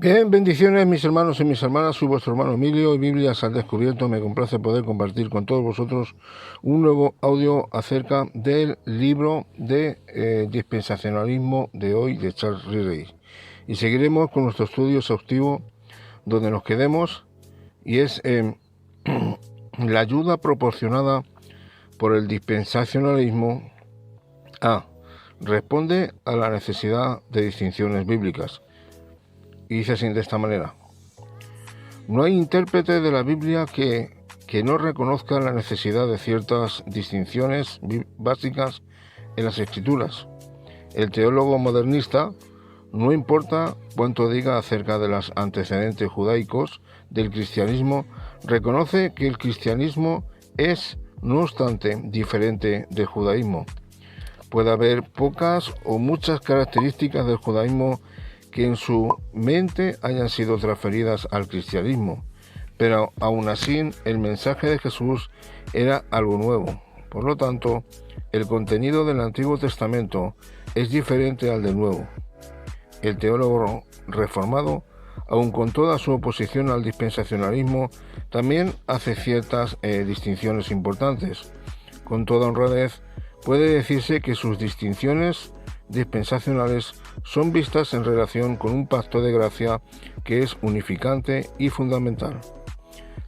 Bien, bendiciones mis hermanos y mis hermanas, soy vuestro hermano Emilio y Biblias al Descubierto. Me complace poder compartir con todos vosotros un nuevo audio acerca del libro de dispensacionalismo de hoy de Charles Ridley. Y seguiremos con nuestro estudio exhaustivo donde nos quedemos, y es la ayuda proporcionada por el dispensacionalismo responde a la necesidad de distinciones bíblicas. Y dice así, de esta manera: no hay intérprete de la Biblia que no reconozca la necesidad de ciertas distinciones básicas en las Escrituras. El teólogo modernista, no importa cuánto diga acerca de los antecedentes judaicos del cristianismo, reconoce que el cristianismo es, no obstante, diferente del judaísmo. Puede haber pocas o muchas características del judaísmo que en su mente hayan sido transferidas al cristianismo, pero aún así el mensaje de Jesús era algo nuevo. Por lo tanto, el contenido del Antiguo Testamento es diferente al del Nuevo. El teólogo reformado, aun con toda su oposición al dispensacionalismo, también hace ciertas distinciones importantes. Con toda honradez, puede decirse que sus distinciones dispensacionales son vistas en relación con un pacto de gracia que es unificante y fundamental.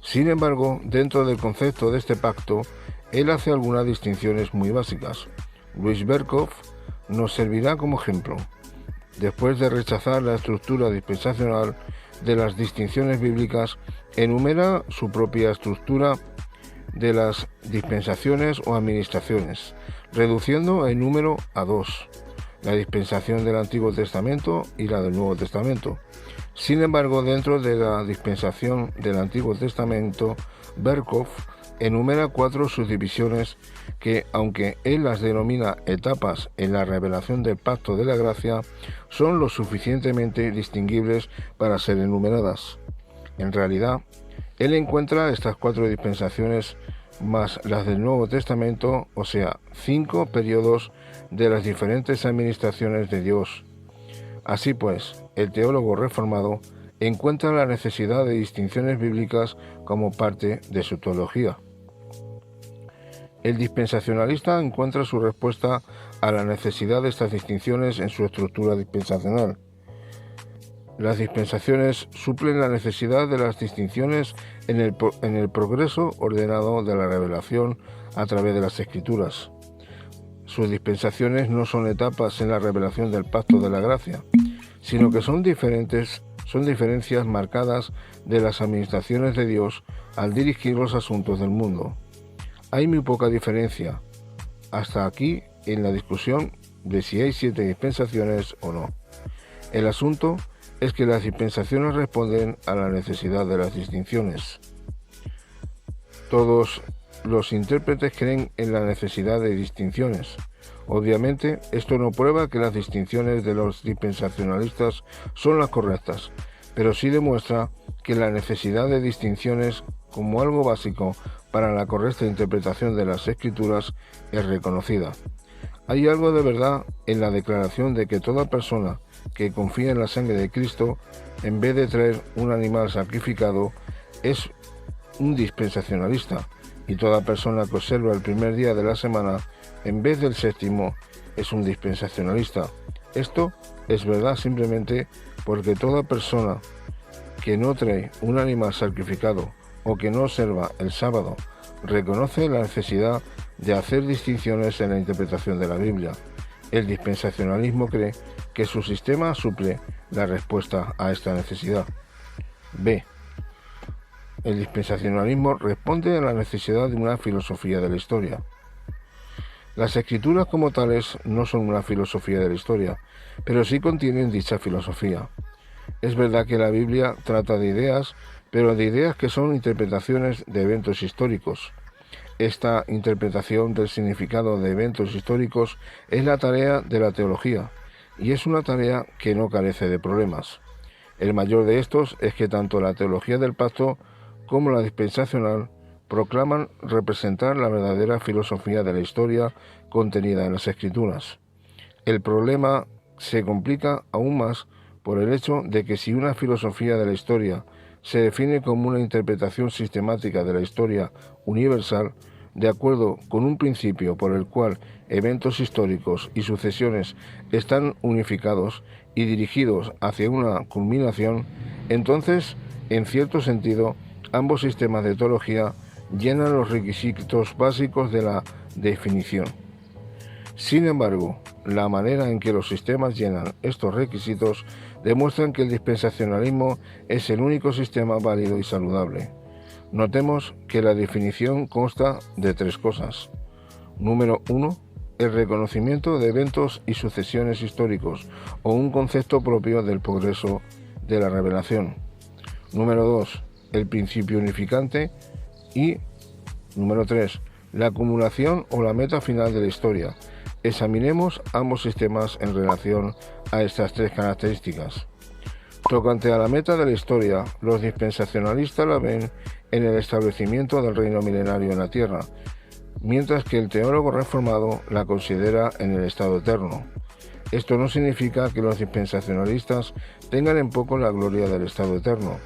Sin embargo, dentro del concepto de este pacto, él hace algunas distinciones muy básicas. Louis Berkhof nos servirá como ejemplo. Después de rechazar la estructura dispensacional de las distinciones bíblicas, enumera su propia estructura de las dispensaciones o administraciones, reduciendo el número a dos: la dispensación del Antiguo Testamento y la del Nuevo Testamento. Sin embargo, dentro de la dispensación del Antiguo Testamento, Berkhof enumera 4 subdivisiones que, aunque él las denomina etapas en la revelación del pacto de la gracia, son lo suficientemente distinguibles para ser enumeradas. En realidad, él encuentra estas 4 dispensaciones más las del Nuevo Testamento, o sea, 5 periodos de las diferentes administraciones de Dios. Así pues, el teólogo reformado encuentra la necesidad de distinciones bíblicas como parte de su teología. El dispensacionalista encuentra su respuesta a la necesidad de estas distinciones en su estructura dispensacional. Las dispensaciones suplen la necesidad de las distinciones en el progreso ordenado de la revelación a través de las Escrituras. Sus dispensaciones no son etapas en la revelación del pacto de la gracia, sino que son diferencias marcadas de las administraciones de Dios al dirigir los asuntos del mundo. Hay muy poca diferencia hasta aquí en la discusión de si hay 7 dispensaciones o no. El asunto es que las dispensaciones responden a la necesidad de las distinciones. Todos los intérpretes creen en la necesidad de distinciones. Obviamente, esto no prueba que las distinciones de los dispensacionalistas son las correctas, pero sí demuestra que la necesidad de distinciones como algo básico para la correcta interpretación de las Escrituras es reconocida. Hay algo de verdad en la declaración de que toda persona que confía en la sangre de Cristo, en vez de traer un animal sacrificado, es un dispensacionalista, y toda persona que observa el primer día de la semana en vez del séptimo es un dispensacionalista. Esto es verdad simplemente porque toda persona que no trae un animal sacrificado o que no observa el sábado reconoce la necesidad de hacer distinciones en la interpretación de la Biblia. El dispensacionalismo cree que su sistema suple la respuesta a esta necesidad. B. El dispensacionalismo responde a la necesidad de una filosofía de la historia. Las Escrituras como tales no son una filosofía de la historia, pero sí contienen dicha filosofía. Es verdad que la Biblia trata de ideas, pero de ideas que son interpretaciones de eventos históricos. Esta interpretación del significado de eventos históricos es la tarea de la teología, y es una tarea que no carece de problemas. El mayor de estos es que tanto la teología del pacto como la dispensacional proclaman representar la verdadera filosofía de la historia contenida en las Escrituras. El problema se complica aún más por el hecho de que si una filosofía de la historia se define como una interpretación sistemática de la historia universal, de acuerdo con un principio por el cual eventos históricos y sucesiones están unificados y dirigidos hacia una culminación, entonces, en cierto sentido, ambos sistemas de teología llenan los requisitos básicos de la definición. Sin embargo, la manera en que los sistemas llenan estos requisitos demuestran que el dispensacionalismo es el único sistema válido y saludable. Notemos que la definición consta de tres cosas. Número 1. El reconocimiento de eventos y sucesiones históricos o un concepto propio del progreso de la revelación. Número 2. El principio unificante. Y número 3. La acumulación o la meta final de la historia. Examinemos ambos sistemas en relación a estas tres características. Tocante a la meta de la historia, los dispensacionalistas la ven en el establecimiento del reino milenario en la tierra, mientras que el teólogo reformado la considera en el estado eterno. Esto no significa que los dispensacionalistas tengan en poco la gloria del estado eterno,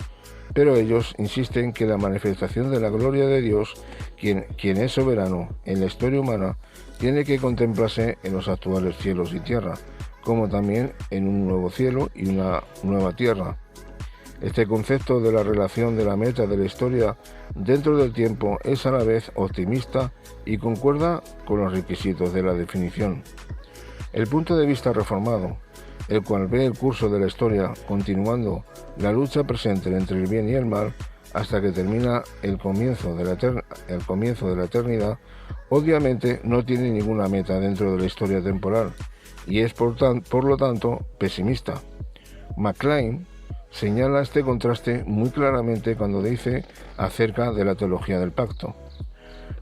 pero ellos insisten que la manifestación de la gloria de Dios, quien es soberano en la historia humana, tiene que contemplarse en los actuales cielos y tierra, como también en un nuevo cielo y una nueva tierra. Este concepto de la relación de la meta de la historia dentro del tiempo es a la vez optimista y concuerda con los requisitos de la definición. El punto de vista reformado, el cual ve el curso de la historia continuando la lucha presente entre el bien y el mal hasta que termina el comienzo de la eternidad, obviamente no tiene ninguna meta dentro de la historia temporal y es por lo tanto pesimista. McLean señala este contraste muy claramente cuando dice acerca de la teología del pacto.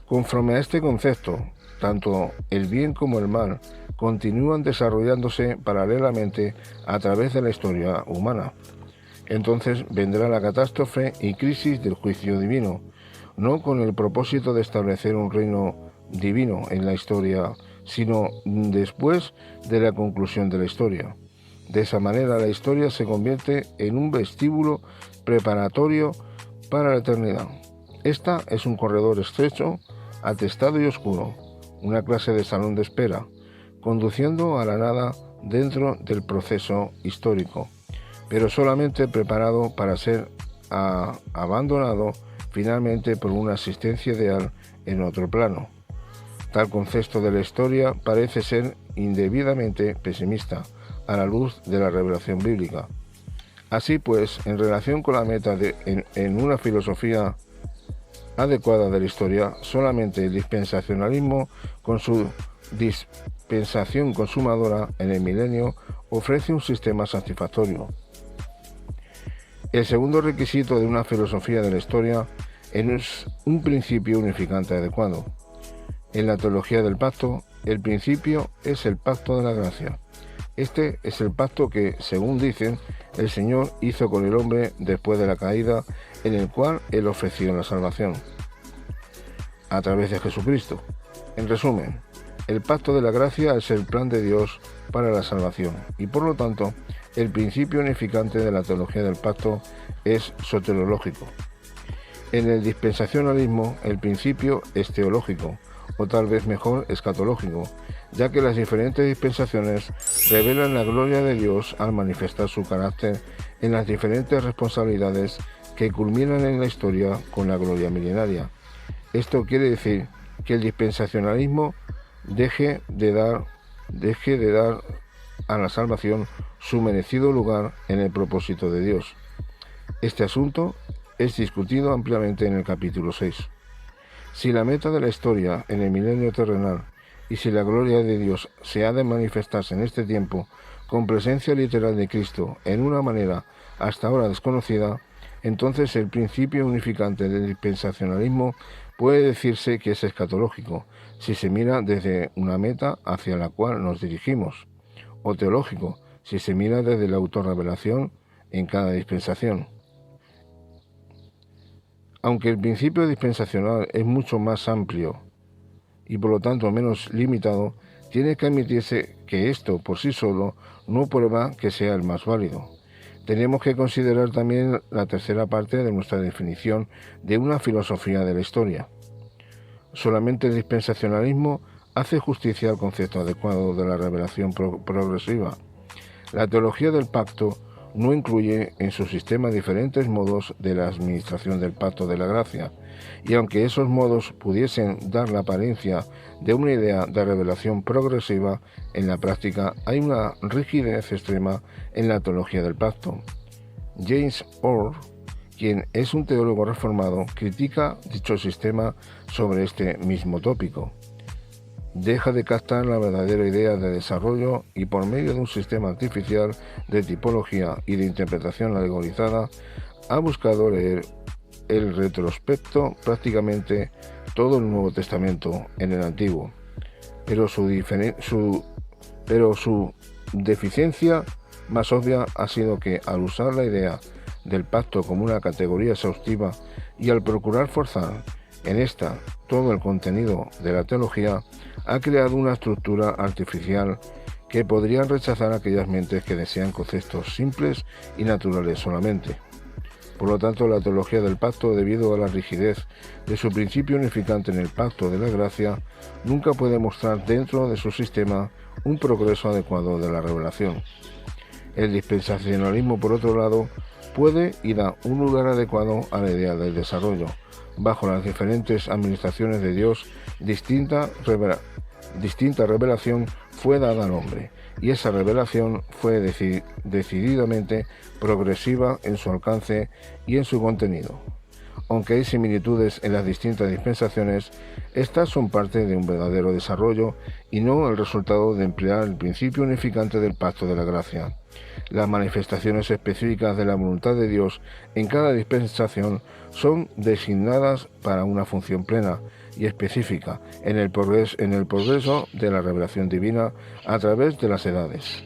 Conforme a este concepto, tanto el bien como el mal continúan desarrollándose paralelamente a través de la historia humana. Entonces vendrá la catástrofe y crisis del juicio divino, no con el propósito de establecer un reino divino en la historia, sino después de la conclusión de la historia. De esa manera la historia se convierte en un vestíbulo preparatorio para la eternidad. Esta es un corredor estrecho, atestado y oscuro, una clase de salón de espera, conduciendo a la nada dentro del proceso histórico, pero solamente preparado para ser abandonado finalmente por una asistencia ideal en otro plano. Tal concepto de la historia parece ser indebidamente pesimista a la luz de la revelación bíblica. Así pues, en relación con la meta en una filosofía adecuada de la historia, solamente el dispensacionalismo, con su dispensación consumadora en el milenio, ofrece un sistema satisfactorio. El segundo requisito de una filosofía de la historia es un principio unificante adecuado. En la teología del pacto, el principio es el pacto de la gracia. Este es el pacto que, según dicen, el Señor hizo con el hombre después de la caída, en el cual Él ofreció la salvación a través de Jesucristo. En resumen, el pacto de la gracia es el plan de Dios para la salvación y, por lo tanto, el principio unificante de la teología del pacto es soteriológico. En el dispensacionalismo, el principio es teológico, o tal vez mejor escatológico, ya que las diferentes dispensaciones revelan la gloria de Dios al manifestar su carácter en las diferentes responsabilidades que culminan en la historia con la gloria milenaria. Esto quiere decir que el dispensacionalismo deje de dar a la salvación su merecido lugar en el propósito de Dios. Este asunto es discutido ampliamente en el capítulo 6. Si la meta de la historia en el milenio terrenal y si la gloria de Dios se ha de manifestarse en este tiempo con presencia literal de Cristo en una manera hasta ahora desconocida, entonces el principio unificante del dispensacionalismo puede decirse que es escatológico, si se mira desde una meta hacia la cual nos dirigimos, o teológico, si se mira desde la autorrevelación en cada dispensación. Aunque el principio dispensacional es mucho más amplio y por lo tanto menos limitado, tiene que admitirse que esto por sí solo no prueba que sea el más válido. Tenemos que considerar también la tercera parte de nuestra definición de una filosofía de la historia. Solamente el dispensacionalismo hace justicia al concepto adecuado de la revelación progresiva. La teología del pacto no incluye en su sistema diferentes modos de la administración del pacto de la gracia, y aunque esos modos pudiesen dar la apariencia de una idea de revelación progresiva, en la práctica hay una rigidez extrema en la teología del pacto. James Orr, quien es un teólogo reformado, critica dicho sistema sobre este mismo tópico. Deja de captar la verdadera idea de desarrollo y por medio de un sistema artificial de tipología y de interpretación alegorizada ha buscado leer el retrospecto prácticamente todo el Nuevo Testamento en el Antiguo, pero su deficiencia más obvia ha sido que al usar la idea del pacto como una categoría exhaustiva y al procurar forzar en esta todo el contenido de la teología, ha creado una estructura artificial que podrían rechazar aquellas mentes que desean conceptos simples y naturales solamente. Por lo tanto, la teología del pacto, debido a la rigidez de su principio unificante en el pacto de la gracia, nunca puede mostrar dentro de su sistema un progreso adecuado de la revelación. El dispensacionalismo, por otro lado, puede y da un lugar adecuado a la idea del desarrollo. Bajo las diferentes administraciones de Dios, distinta revelación fue dada al hombre, y esa revelación fue decididamente progresiva en su alcance y en su contenido. Aunque hay similitudes en las distintas dispensaciones, estas son parte de un verdadero desarrollo y no el resultado de emplear el principio unificante del pacto de la gracia. Las manifestaciones específicas de la voluntad de Dios en cada dispensación son designadas para una función plena y específica en el progreso de la revelación divina a través de las edades.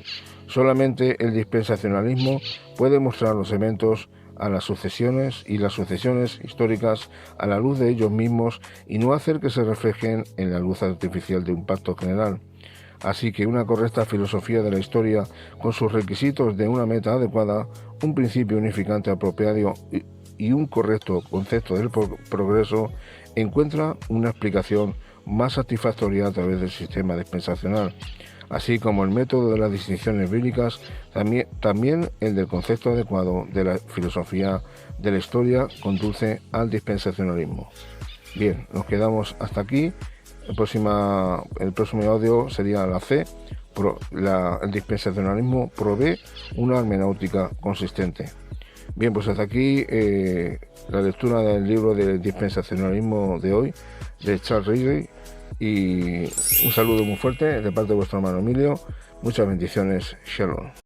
Solamente el dispensacionalismo puede mostrar los eventos a las sucesiones y las sucesiones históricas a la luz de ellos mismos y no hacer que se reflejen en la luz artificial de un pacto general. Así que una correcta filosofía de la historia, con sus requisitos de una meta adecuada, un principio unificante apropiado y un correcto concepto del progreso, encuentra una explicación más satisfactoria a través del sistema dispensacional, así como el método de las distinciones bíblicas, también el del concepto adecuado de la filosofía de la historia conduce al dispensacionalismo. Bien, nos quedamos hasta aquí. El próximo audio sería la C. El dispensacionalismo provee una hermenéutica consistente. Bien, pues hasta aquí la lectura del libro del dispensacionalismo de hoy, de Charles Ridley, y un saludo muy fuerte de parte de vuestro hermano Emilio. Muchas bendiciones. Shalom.